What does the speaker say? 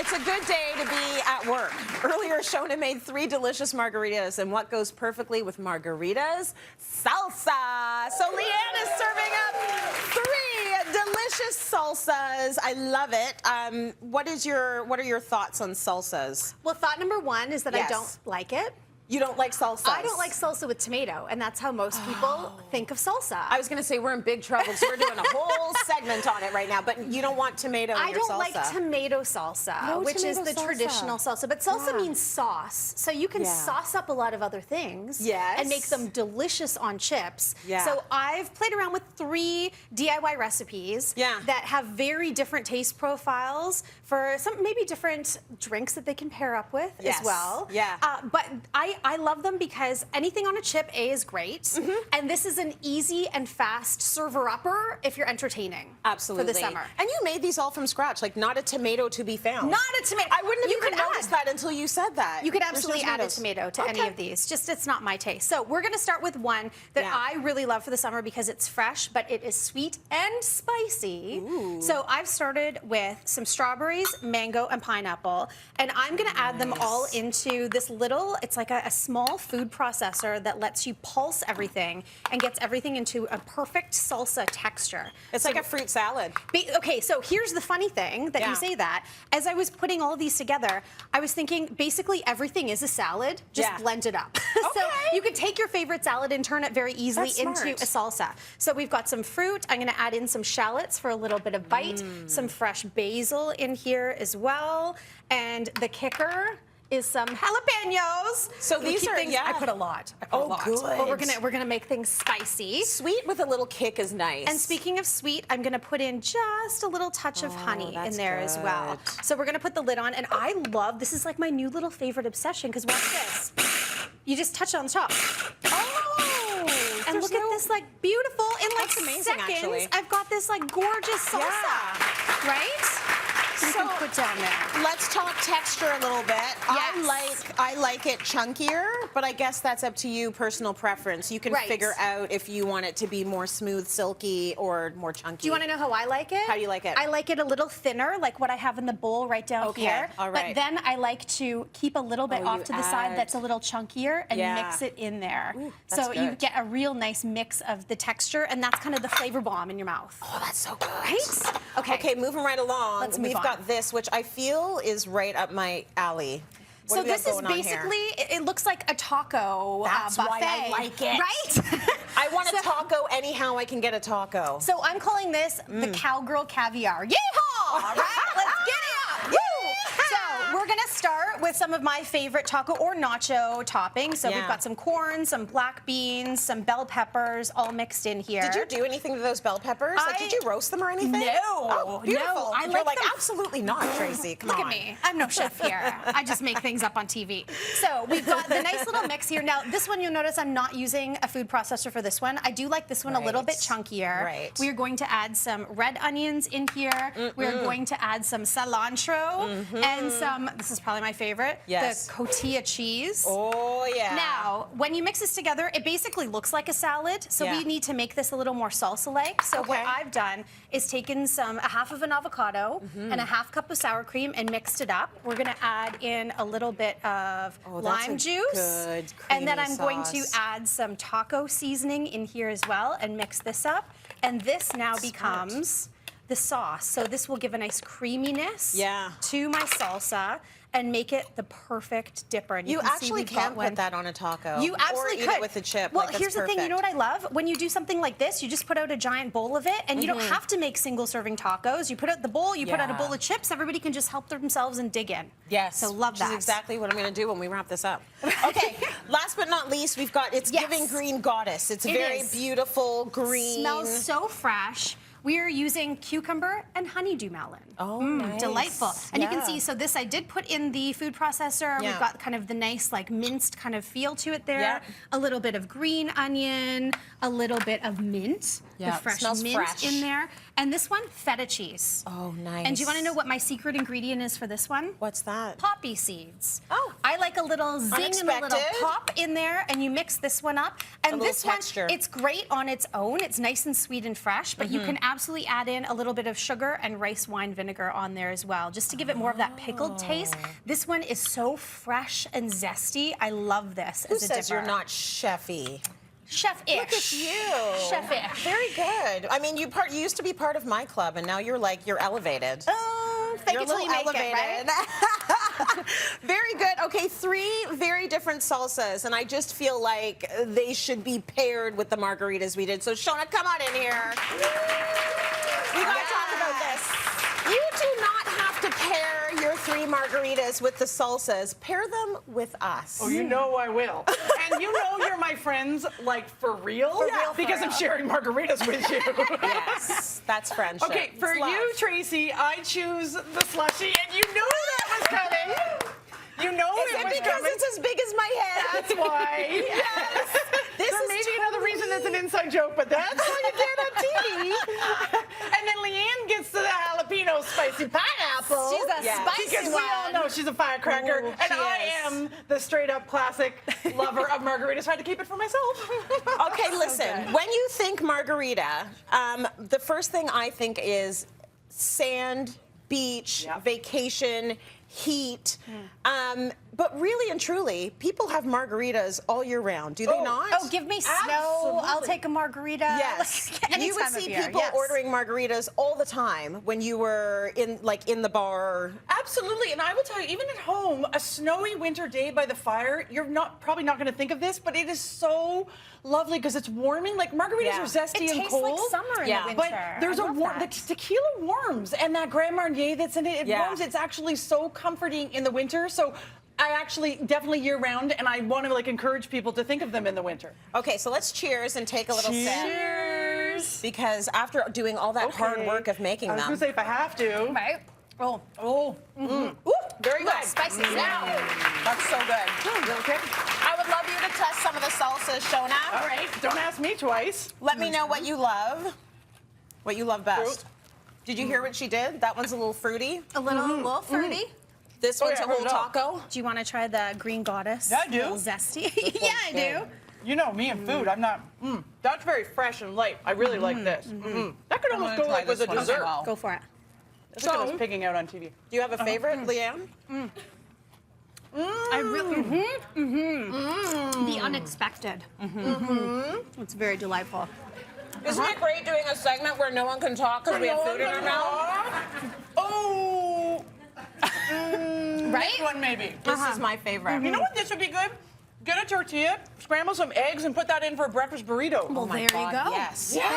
It's a good day to be at work. Earlier, Shona made 3 delicious margaritas, and what goes perfectly with margaritas? Salsa. So Leigh-Ann is serving up 3 delicious salsas. I love it. What are your thoughts on salsas? Well, thought number 1 is that I don't like it. You don't like salsa? I don't like salsa with tomato, and that's how most people think of salsa. I was going to say we're in big trouble because we're doing a whole segment on it right now, but you don't want tomato in your salsa. I don't like tomato salsa, which is the traditional salsa. But salsa means sauce, so you can sauce up a lot of other things and make them delicious on chips. So I've played around with 3 DIY recipes that have very different taste profiles for some maybe different drinks that they can pair up with as well. But I love them because anything on a chip, A, is great. And this is an easy and fast server-upper if you're entertaining. Absolutely. For the summer. And you made these all from scratch, like not a tomato to be found. Not a tomato. I wouldn't have even noticed that until you said that. You could absolutely add a tomato to any of these. Just it's not my taste. So we're going to start with one that I really love for the summer because it's fresh, but it is sweet and spicy. So I've started with some strawberries, mango, and pineapple. And I'm going to add them all into this little, it's like a small food processor that lets you pulse everything and gets everything into a perfect salsa texture. It's like a fruit salad. Okay, so here's the funny thing that you say that. As I was putting all of these together, I was thinking basically everything is a salad, just blend it up. So you could take your favorite salad and turn it very easily into a salsa. So we've got some fruit. I'm going to add in some shallots for a little bit of bite, some fresh basil in here as well, and the kicker is some jalapenos. So these are I put a lot. Good. But we're gonna make things spicy. Sweet with a little kick is nice. And speaking of sweet, I'm gonna put in just a little touch of honey in there as well. So we're gonna put the lid on, and I love this is like my new little favorite obsession because watch this. You just touch it on the top. And look at this like beautiful in like seconds. Actually. I've got this like gorgeous salsa, right? You can put down there. Let's talk texture a little bit. I like it chunkier, but I guess that's up to you, personal preference. You can figure out if you want it to be more smooth, silky, or more chunky. Do you want to know how I like it? How do you like it? I like it a little thinner, like what I have in the bowl right down here. All right. But then I like to keep a little bit off to the side that's a little chunkier and mix it in there. Ooh, so you get a real nice mix of the texture, and that's kind of the flavor bomb in your mouth. Oh, that's so good. Right? Okay, moving right along. Let's move on. Got this, which I feel is right up my alley. So this is basically, it looks like a taco That's buffet. why I like it. Right? I want a taco anyhow I can get a taco. So I'm calling this the Cowgirl Caviar. Yeehaw! All right, let's get it up. So we're going to start with some of my favorite taco or nacho toppings. So we've got some corn, some black beans, some bell peppers all mixed in here. Did you do anything to those bell peppers? Like, did you roast them or anything? No. Oh, beautiful. No, I You're like them. absolutely not, Tracy. Come Look on. at me. I'm no chef here. I just make things up on TV. So we've got the nice little mix here. Now, this one, you'll notice I'm not using a food processor for this one. I do like this one a little bit chunkier. Right. We are going to add some red onions in here. We're going to add some cilantro and some, this is probably my favorite, the cotija cheese. Oh, yeah. Now, when you mix this together, it basically looks like a salad, so we need to make this a little more salsa-like. So what I've done is taken a half of an avocado and a half cup of sour cream and mixed it up. We're gonna add in a little bit of lime juice. And then I'm going to add some taco seasoning in here as well and mix this up. And this now becomes the sauce. So this will give a nice creaminess to my salsa and make it the perfect dipper. And you actually can put that on a taco. You absolutely could. Eat it with a chip. Well, like, here's the thing. You know what I love? When you do something like this, you just put out a giant bowl of it, and you don't have to make single-serving tacos. You put out the bowl, you put out a bowl of chips. Everybody can just help themselves and dig in. Yes. So love that. Which is exactly what I'm going to do when we wrap this up. Okay. Last but not least, we've got giving green goddess. It's very beautiful green. Smells so fresh. We are using cucumber and honeydew melon. Oh, nice. Delightful. And you can see, so this I did put in the food processor. We've got kind of the nice, like, minced kind of feel to it there. A little bit of green onion, a little bit of mint, the fresh mint in there. And this one, feta cheese. Oh, nice. And do you want to know what my secret ingredient is for this one? What's that? Poppy seeds. Oh. I like a little zing and a little pop in there, and you mix this one up. And this one, it's great on its own. It's nice and sweet and fresh, but you can absolutely add in a little bit of sugar and rice wine vinegar on there as well, just to give it more of that pickled taste. This one is so fresh and zesty. I love this as a dipper. Who says you're not chefy? Chef-ish. Look at you. Chef-ish. Very good. I mean, you used to be part of my club, and now you're elevated. Fake it till you make it, right? Very good. Okay, 3 very different salsas, and I just feel like they should be paired with the margaritas we did. So, Shona, come on in here. We got to talk about this. You do not have to pair your 3 margaritas with the salsas. Pair them with us. Oh, you know I will. And you know you're my friends, like, for real? For real. Because I'm sharing margaritas with you. Yes, that's friendship. Okay, for you, Tracy, I choose the slushie, and you knew that was coming. You know it was coming. Is it because it's as big as my head? That's why. Yes. There may be another reason it's an inside joke, but that's how you get on TV. And then Leigh-Ann gets to the jalapeno spicy pineapple. She's a spicy because we all know she's a firecracker. Ooh, and I am the straight-up classic lover of margaritas. I had to keep it for myself. Okay, listen. When you think margarita, the first thing I think is sand, beach, vacation, heat. But really and truly, people have margaritas all year round, do they not? Oh, give me snow. Absolutely. I'll take a margarita. Yes. Like, You would see people ordering margaritas all the time when you were in the bar. Absolutely, and I will tell you, even at home, a snowy winter day by the fire, you're probably not going to think of this, but it is so lovely because it's warming. Like margaritas are zesty and cold. It tastes like summer in the winter. But there's the tequila warms, and that Grand Marnier that's in it, it warms. It's actually so comforting in the winter. So I actually definitely year round, and I want to encourage people to think of them in the winter. Okay, so let's cheers and take a little sip. Cheers. Because after doing all that hard work of making I was them. going to say if I have to. Right? Oh. Oh. Ooh, very good. Spicy. Now, that's so good. Okay. I would love you to test some of the salsas, Shona. All right, don't ask me twice. Let me know what you love. What you love best. Did you hear what she did? That one's a little fruity. A little fruity. This one's a whole no. taco. Do you want to try the green goddess? Yeah, I do. A little zesty. Yeah, I do. You know me and food. I'm not. That's very fresh and light. I really like this. That could almost go with a dessert. Go for it. That's what I was picking out on TV. Do you have a favorite, Leigh-Ann? I really. The unexpected. It's very delightful. Isn't it great doing a segment where no one can talk because we have food in our mouth? Oh. Right? This one maybe. This is my favorite. You know what? This would be good. Get a tortilla, scramble some eggs, and put that in for a breakfast burrito. Well, there you go. Yes.